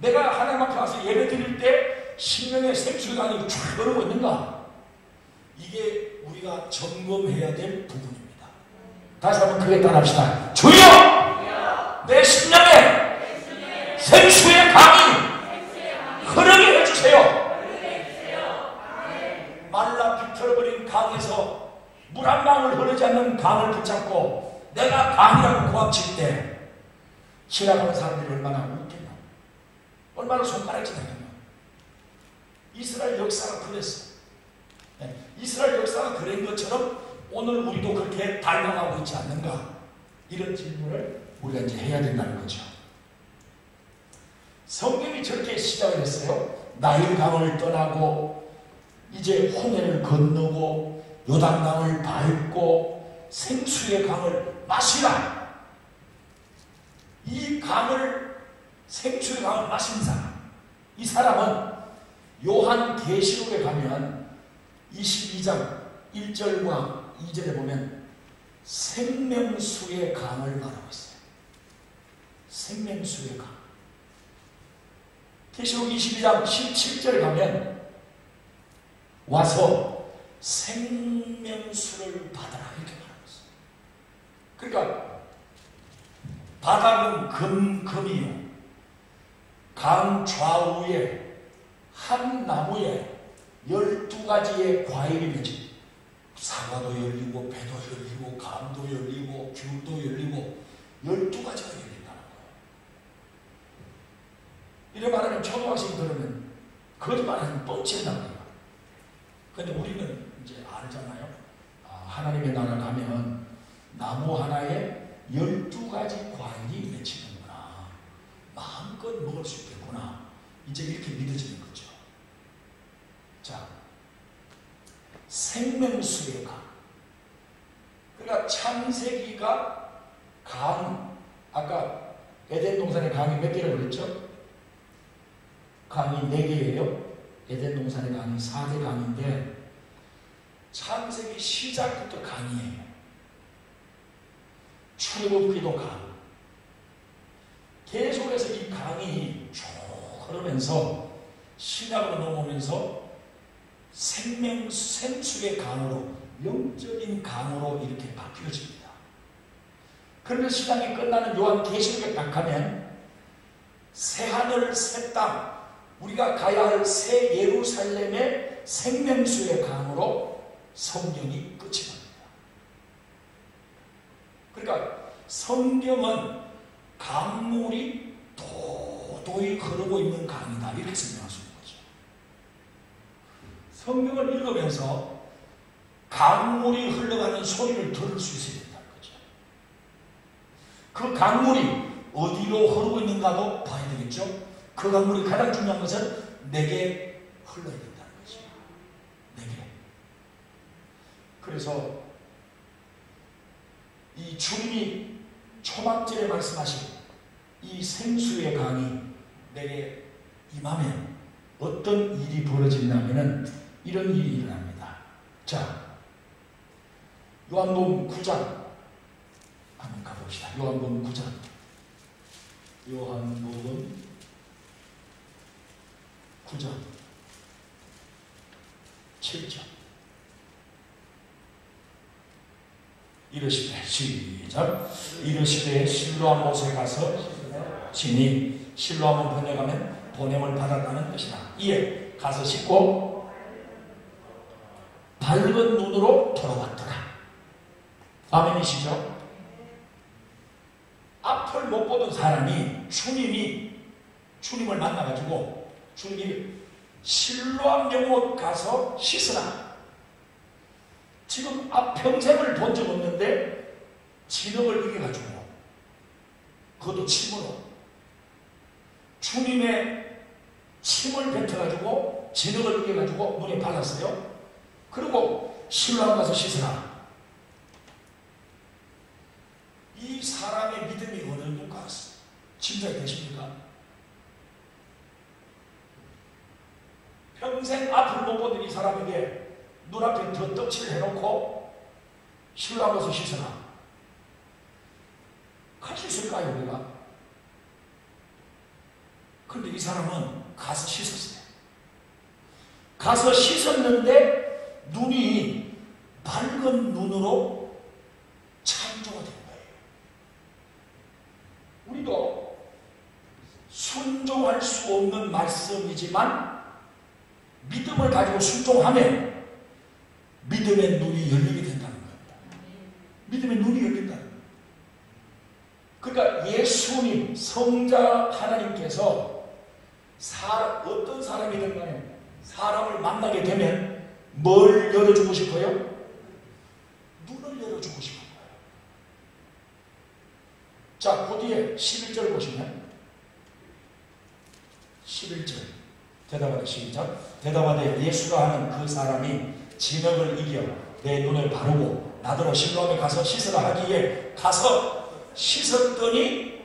내가 하나님 앞에 와서 예배 드릴 때 심령의 생수의 강이 쫙 흐르고 있는가? 이게 우리가 점검해야 될 부분입니다. 다시 한번 크게 따라합시다. 주여! 내 심령에 생수의 강이 흐르게 해주세요. 말라 비틀어버린 강에서 물 한 방울 흐르지 않는 강을 붙잡고 내가 강이라고 고함칠 때 지나가는 사람들이 얼마나 웃겠나, 얼마나 손가락질 하겠나. 이스라엘 역사가 그랬어. 이스라엘 역사가 그런 것처럼 오늘 우리도 그렇게 닮아가고 있지 않는가, 이런 질문을 우리가 이제 해야 된다는 거죠. 성경이 저렇게 시작을 했어요. 나일 강을 떠나고 이제 홍해를 건너고 요단강을 밟고 생수의 강을 마시라. 이 강을, 생수의 강을 마신 사람, 이 사람은 요한계시록에 가면 22장 1절과 2절에 보면 생명수의 강을 말하고 있어요. 생명수의 강. 계시록 22장 17절에 가면 와서 생명수를 받아라 이렇게 말하고 있어요. 그러니까 바닥은 금이요, 강 좌우에 한 나무에 12가지의 과일이 맺힌, 사과도 열리고 배도 열리고 감도 열리고 귤도 열리고 12가지가 열린다는 거예요. 이래 말하면 초등학생이 들으면 거짓말하는 뻥친다는 거예요. 그런데 우리는 이제 알잖아요. 하나님의 나라 가면 나무 하나에 12가지 과일이 맺히는구나, 마음껏 먹을 수 있겠구나, 이제 이렇게 믿어지는 거죠. 자, 생명수의 강. 그러니까 창세기가 강, 아까 에덴 동산의 강이 몇 개라고 그랬죠? 강이 4개예요. 에덴 동산의 강이 4대 강인데 창세기 시작부터 강이에요. 출애굽기도 강, 계속해서 이 강이 쭉 흐르면서 신약으로 넘어오면서 생수의 강으로, 영적인 강으로 이렇게 바뀌어집니다. 그러면 신약이 끝나는 요한계시록에 딱 가면 새하늘 새 땅, 우리가 가야 할 새 예루살렘의 생명수의 강으로 성경이 끝이 납니다. 그러니까 성경은 강물이 도도히 흐르고 있는 강이다, 이렇게 설명할 수 있는 거죠. 성경을 읽으면서 강물이 흘러가는 소리를 들을 수 있어야 된다는 거죠. 그 강물이 어디로 흐르고 있는가도 봐야 되겠죠. 그 강물이 가장 중요한 것은 내게 흘러야 된다는 거죠. 내게. 그래서 이 주님이 초막절에 말씀하신 이 생수의 강이 내게 임하면 어떤 일이 벌어진다면 이런 일이 일어납니다. 자, 요한복음 9장 한번 가봅시다. 요한복음 9장. 요한복음 9장 7절. 이르시되, 시작. 이르시되 실로암 못에 가서 지니, 실로암은 번역하면 보냄을 받았다는 뜻이다. 이에 가서 씻고 밝은 눈으로 돌아왔더라. 아멘이시죠? 앞을 못 보던 사람이 주님을 만나가지고 주님이 실로암 영못 가서 씻으라. 지금 평생을 본 적 없는데 진흙을 이겨가지고, 그것도 침으로 주님의 침을 뱉어가지고 진흙을 이겨가지고 눈에 발랐어요. 그리고 실로암 가서 씻으라. 이 사람의 믿음이 어느 정도가 짐작이 되십니까? 평생 앞을 못 보던 이 사람에게 눈앞에 덧떡치를 해놓고 실로암 가서 씻어라. 갈 수 있을까요, 우리가? 그런데 이 사람은 가서 씻었어요. 가서 씻었는데 눈이 밝은 눈으로 창조가 된 거예요. 우리도 순종할 수 없는 말씀이지만 믿음을 가지고 순종하면 믿음의 눈이 열리게 된다는 겁니다. 믿음의 눈이 열린다는 겁니다. 그러니까 예수님, 성자 하나님께서 어떤 사람이든 간에 사람을 만나게 되면 뭘 열어주고 싶어요? 눈을 열어주고 싶은 거예요. 자, 그 뒤에 11절 보시면 11절 대답하되, 시작. 대답하되 예수라 하는 그 사람이 진흙을 이겨 내 눈을 바르고 나더러 실로암에 가서 씻으라 하기에 가서 씻었더니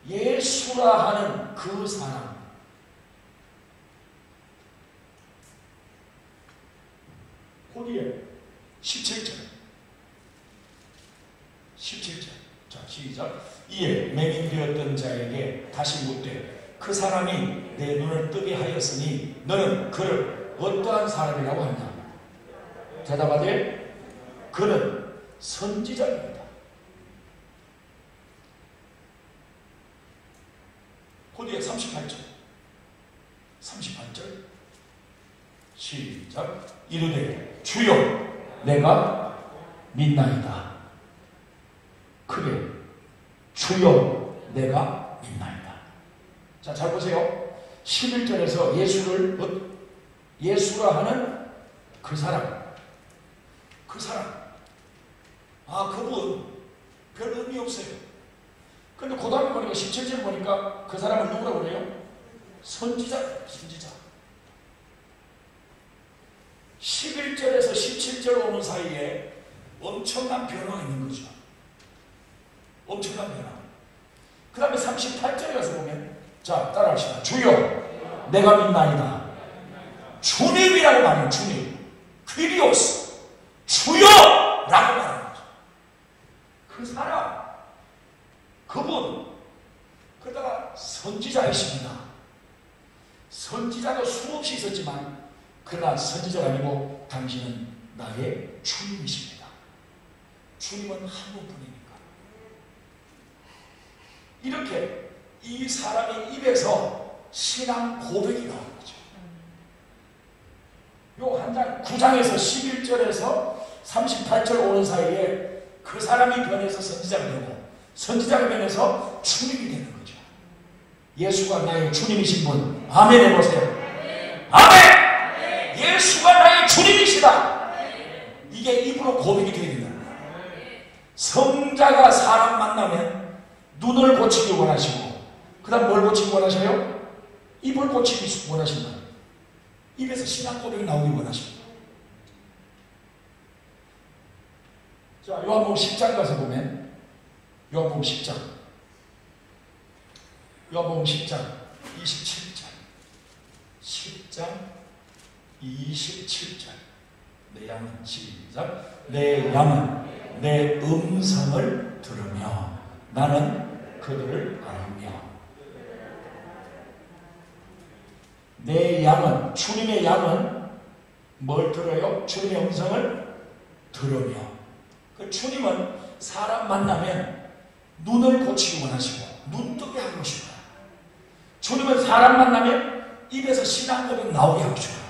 예수라 하는 그 사람, 거기에 17절 자, 시작. 이에 맹인되었던 자에게 다시 묻되 그 사람이 내 눈을 뜨게 하였으니 너는 그를 어떠한 사람이라고 하냐? 대답하되 그는 선지자입니다. 그 뒤에 38절 시작. 이르되 주여 내가 믿나이다. 크게 주여 내가 믿나이다. 자, 잘 보세요. 11절에서 예수라 하는 그 사람, 그분 별 의미 없어요. 근데 그 다음에 보니까 17절 보니까 그 사람을 누구라고 그래요? 선지자. 11절에서 17절 오는 사이에 엄청난 변화가 있는 거죠. 엄청난 변화. 그 다음에 38절에 가서 보면, 자, 따라합시다. 주여 내가 믿나이다. 주님이라고 말해요. 주님, 퀴리오스, 주여 라고 말하는 거죠. 그 사람, 수없이 있었지만 그러나 선지자가 아니고 당신은 나의 주님이십니다. 주님은 한 분뿐이니까. 이렇게 이 사람의 입에서 신앙 고백이 나오는 거죠. 요 한 장 9장에서 11절에서 38절 오는 사이에 그 사람이 변해서 선지자가 되고 선지자가 변해서 주님이 되는 거죠. 예수가 나의 주님이신 분 아멘 해보세요. 아멘! 예수가 나의 주님이시다. 이게 입으로 고백이 되어야 된다. 성자가 사람 만나면 눈을 고치기 원하시고 그 다음 뭘 고치기 원하셔요? 입을 고치기 원하신다. 입에서 신앙 고백이 나오기 원하십니다. 자, 요한복음 10장 가서 보면 요한복음 10장 27절 10장 27절 내 양은 시작 내 양은 내 음성을 들으며 나는 그들을 알며 내 양은 주님의 양은 뭘 들어요? 주님의 음성을 들으며 그 주님은 사람 만나면 눈을 고치기 원하시고 눈뜨게 하고 싶어요. 주님은 사람 만나면 입에서 신앙 고백 나오게 하고 싶어요.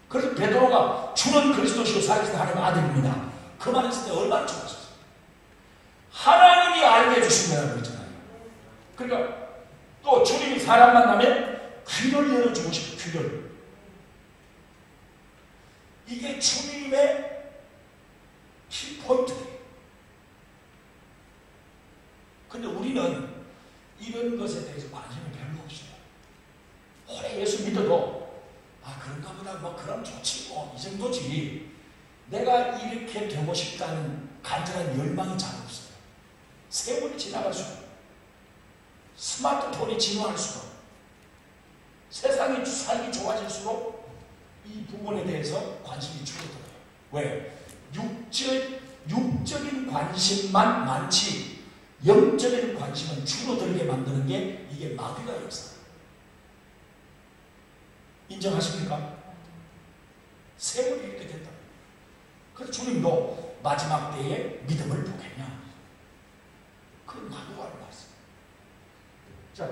그래서 베드로가 주는 그리스도시요 살아계신 하나님의 아들입니다. 그 말 했을 때 얼마나 좋았어요. 하나님이 알게 해주신다고 그랬잖아요. 그러니까 또 주님이 사람 만나면 귀를 열어주고 싶어요. 귀를. 이게 주님의 키포인트예요. 근데 우리는 이런 것에 대해서 관심이 별로 없어요. 오래 예수 믿어도 그런가 보다 뭐 그럼 좋지 뭐 이 정도지. 내가 이렇게 되고 싶다는 간절한 열망이 잘 없어요. 세월이 지나갈수록 스마트폰이 진화할수록 세상이 살기 좋아질수록 이 부분에 대해서 관심이 줄어들어요. 왜? 육적인 관심만 많지 영적인 관심은 줄어들게 만드는 게 이게 마귀가 역사예요. 인정하십니까? 세월이 이렇게 된다. 그래서 주님도 마지막 때에 믿음을 보겠냐? 그건 마귀가 하는 말씀. 자,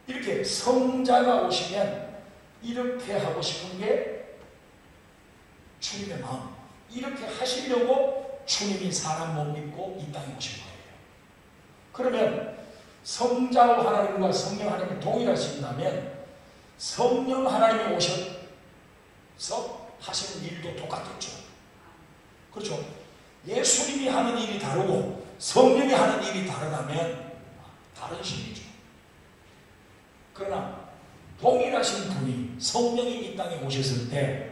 이렇게 성자가 오시면 이렇게 하고 싶은 게 주님의 마음. 이렇게 하시려고 주님이 사람 못 믿고 이 땅에 오신 거예요. 그러면 성자와 하나님과 성령 하나님이 동일하신다면 성령 하나님이 오셔서 하시는 일도 똑같겠죠. 그렇죠? 예수님이 하는 일이 다르고 성령이 하는 일이 다르다면 다른 신이죠. 그러나 동일하신 분이 성령이 이 땅에 오셨을 때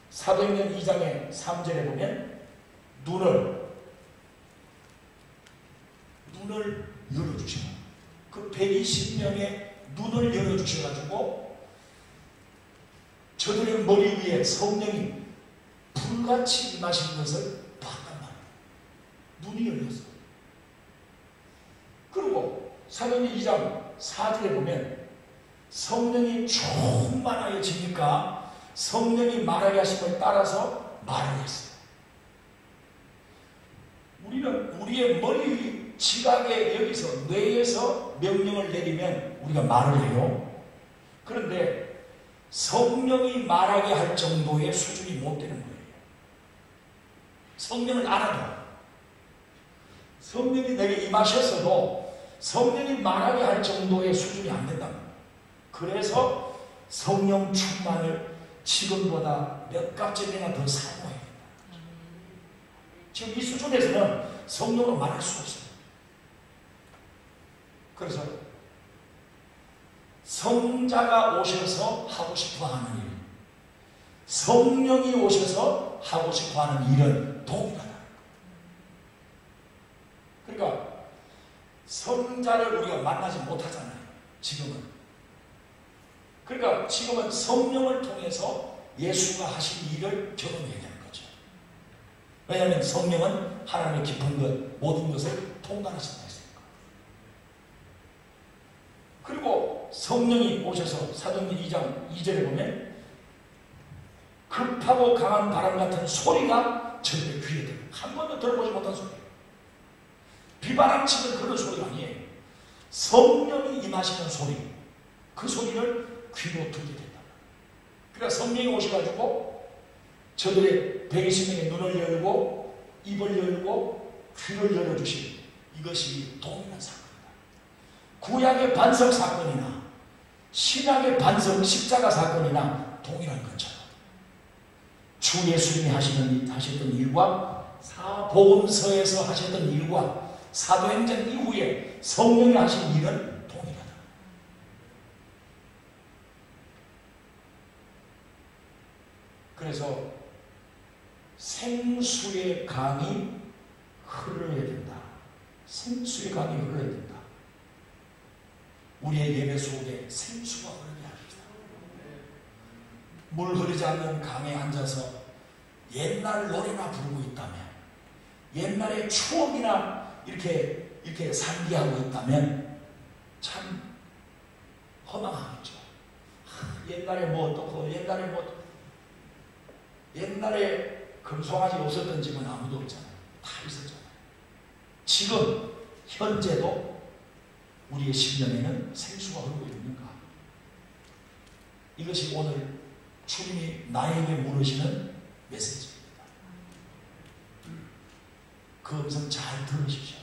사도행전 2장의 3절에 보면 눈을 열어주셔. 그 120명의 눈을 열어주셔가지고 저들의 머리 위에 성령이 불같이 임하신 것을 봤단 말이에요. 눈이 열렸어. 그리고 사도행전 2장 4절에 보면 성령이 충만하여지니까 성령이 말하게 하심을 따라서 말을 했어요. 우리는 우리의 머리 지각에 여기서 뇌에서 명령을 내리면 우리가 말을 해요. 그런데 성령이 말하게 할 정도의 수준이 못 되는 거예요. 성령을 알아도 성령이 내게 임하셨어도 성령이 말하게 할 정도의 수준이 안 된다. 그래서 성령 충만을 지금보다 몇 값짜리나 더 사모해야 된다. 지금 이 수준에서는 성령으로 말할 수 없어요. 그래서 성자가 오셔서 하고 싶어 하는 일, 성령이 오셔서 하고 싶어 하는 일은 동일하다. 그러니까 성자를 우리가 만나지 못하잖아요. 지금은. 그러니까 지금은 성령을 통해서 예수가 하신 일을 경험해야 되는 거죠. 왜냐하면 성령은 하나님의 깊은 것, 모든 것을 통달하신다 했으니까. 그리고 성령이 오셔서 사도행전 2장 2절에 보면 급하고 강한 바람 같은 소리가 저들의 귀에 들어요. 한 번도 들어보지 못한 소리. 비바람치는 그런 소리가 아니에요. 성령이 임하시는 소리. 그 소리를 귀로 듣게 된다. 그러니까 성령이 오셔가지고 저들의 120명의 눈을 열고 입을 열고 귀를 열어주신 이것이 동일한 사건이다. 구약의 반석 사건이나 신약의 반석 십자가 사건이나 동일한 것처럼 주 예수님이 하셨던 일과 사복음서에서 하셨던 일과 사도행전 이후에 성령이 하신 일은 동일하다. 그래서 생수의 강이 흘러야 된다. 생수의 강이 흘러야 된다. 우리의 예배 속에 생수가 흐르게 합니다. 물 흐르지 않는 강에 앉아서 옛날 노래나 부르고 있다면, 옛날의 추억이나 이렇게 상기하고 있다면 참 허망하겠죠. 옛날에 뭐 어떻고, 옛날에 금송아지 없었던 집은 아무도 없잖아요. 다 있었잖아요. 지금 현재도 우리의 심령에는 생수가 흐르고 있는가? 이것이 오늘 주님이 나에게 물으시는 메시지입니다. 그 음성 잘 들으십시오.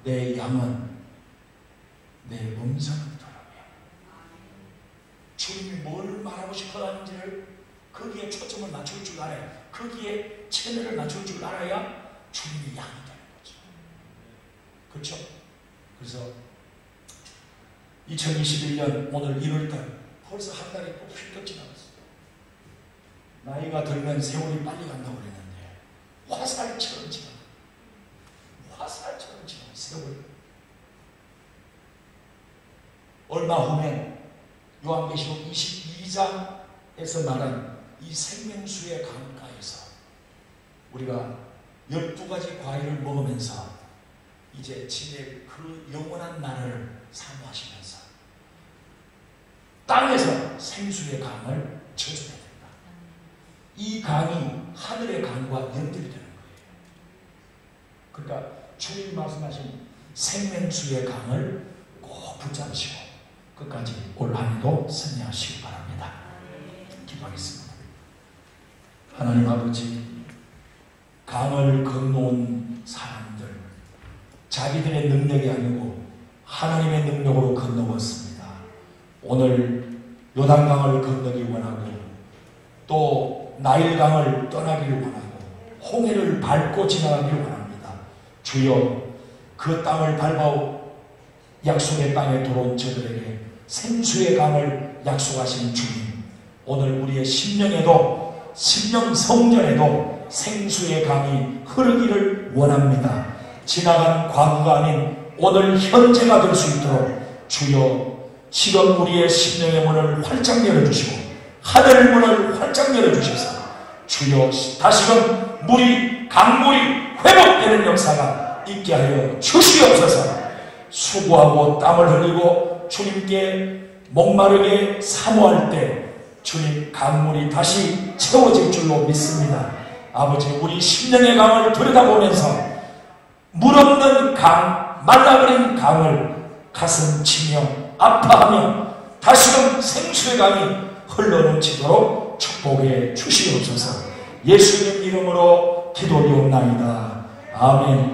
내 양은 내 음성을 들으며 주님이 뭘 말하고 싶어 하는지를 거기에 초점을 맞출 줄 알아야, 거기에 채널을 맞출 줄 알아야 주님의 양이 되는 거죠. 그렇죠? 그래서 2021년 오늘 1월달 벌써 한 달이 또 휙 지나갔어요. 나이가 들면 세월이 빨리 간다고 그랬는데 화살처럼 지나. 화살처럼 지나 세월. 얼마 후면 요한계시록 22장에서 말한 이 생명수의 강가에서 우리가 12가지 과일을 먹으면서 이제 지낼 그 영원한 날을 사모하시면서 땅에서 생수의 강을 쳐줘야 된다. 이 강이 하늘의 강과 연결이 되는 거예요. 그러니까 주님이 말씀하신 생명수의 강을 꼭 붙잡으시고 끝까지 올 한해도 승리하시기 바랍니다. 기도하겠습니다. 하나님 아버지, 강을 건너온 사람들, 자기들의 능력이 아니고 하나님의 능력으로 건너왔습니다. 오늘 요단강을 건너기 원하고 또 나일강을 떠나기를 원하고 홍해를 밟고 지나가기를 원합니다. 주여, 그 땅을 밟아 약속의 땅에 들어온 저들에게 생수의 강을 약속하신 주님, 오늘 우리의 심령에도, 심령 성전에도 생수의 강이 흐르기를 원합니다. 지나간 과거가 아닌 오늘 현재가 될 수 있도록 주여, 지금 우리의 심령의 문을 활짝 열어주시고 하늘 문을 활짝 열어주셔서 주여, 다시금 강물이 회복되는 역사가 있게 하여 주시옵소서. 수고하고 땀을 흘리고 주님께 목마르게 사모할 때 주님 강물이 다시 채워질 줄로 믿습니다. 아버지, 우리 심령의 강을 들여다보면서 물 없는 강, 말라버린 강을 가슴 치며 아파하며 다시금 생수의 강이 흘러넘치도록 축복해 주시옵소서. 예수님 이름으로 기도드리옵나이다. 아멘.